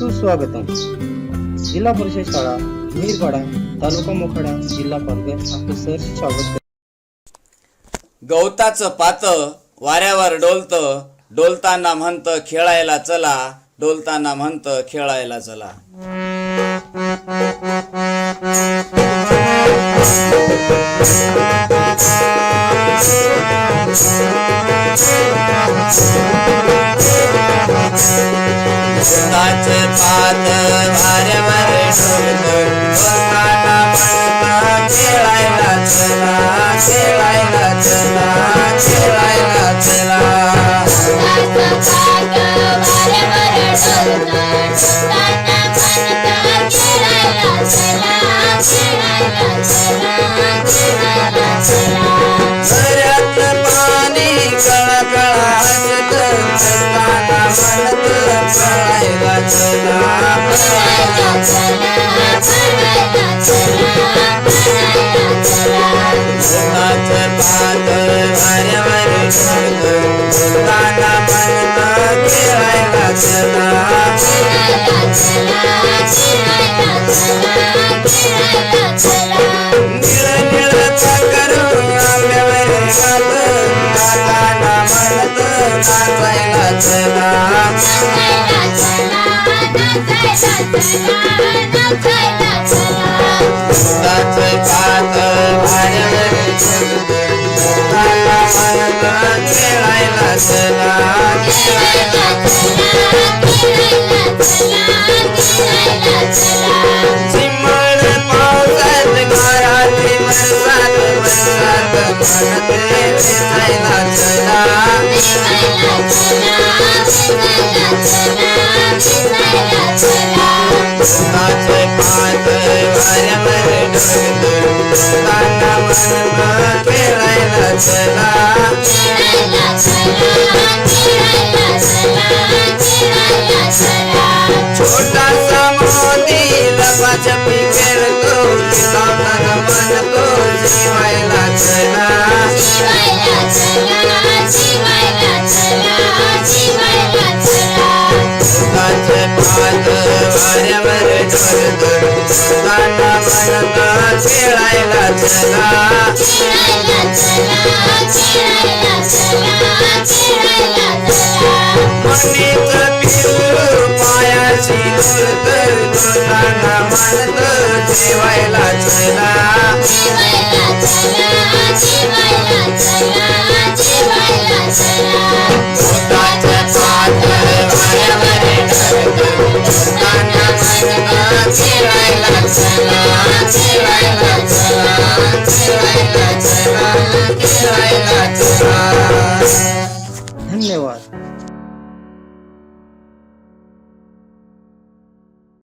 सुस्वागतम. जिल्हा परिषद शाळा मीरपाडा, तालुका मोखाडा, जिल्हा पालघर आपलं सहर्ष स्वागत करते. गवताचं पात वाऱ्यावर डोलत, डोलताना म्हणत खेळायला चला, डोलताना म्हणत खेळायला चला. गवताचं पात वाऱ्यावर डोलत, डोलताना म्हणत खेळायला चला, खेळायला चला, खेळायला चला. झऱ्यातलं पाणी कळकळ हसत असताना म्हणत पळायला चला, पळायला चला, पळायला चला, पळायला चला. गवताचं पात वाऱ्यावर डोलत, डोलताना म्हणत खेळायला चला, खेळायला चला, खेळायला चला, खेळायला चला. निळ निळ चाकरू आंब्यावर गाताना म्हणत नाचायला चला, नाचायला चला, नाचायला चला, नाचायला चला. गवताचं पात वाऱ्यावर डोलत, डोलताना म्हणत खेळायला चला, खेळायला चला, खेळायला चला, खेळायला चला. चिमण पावसात गाराती बरसात बरसात म्हणत भेटायला चला, भेटायला चला, भेटायला चला, भेटायला चला. गवताचं पात वाऱ्यावर डोलत, डोलताना म्हणत खेळायला चला, खेळायला चला, खेळायला चला, खेळायला चला. छोटासा मोती लपाछपी खेळतो, लावताना म्हणतो जेवायला चला, जेवायला चला, जेवायला चला, जेवायला चला. गवताचं पात वाऱ्यावर डोलत, डोलताना म्हणत खेळायला चला, खेळायला चला, खेळायला चला, खेळायला चला. मणीचं पिल्लू पायाची डोलत, डोलताना म्हणत जेवायला चला, जेवायला चला, जेवायला चला, जेवायला चला. गवताचं पात वाऱ्यावर डोलत, डोलताना म्हणत खेळायला चला, खेळायला चला, खेळायला चला, खेळायला चला. धन्यवाद.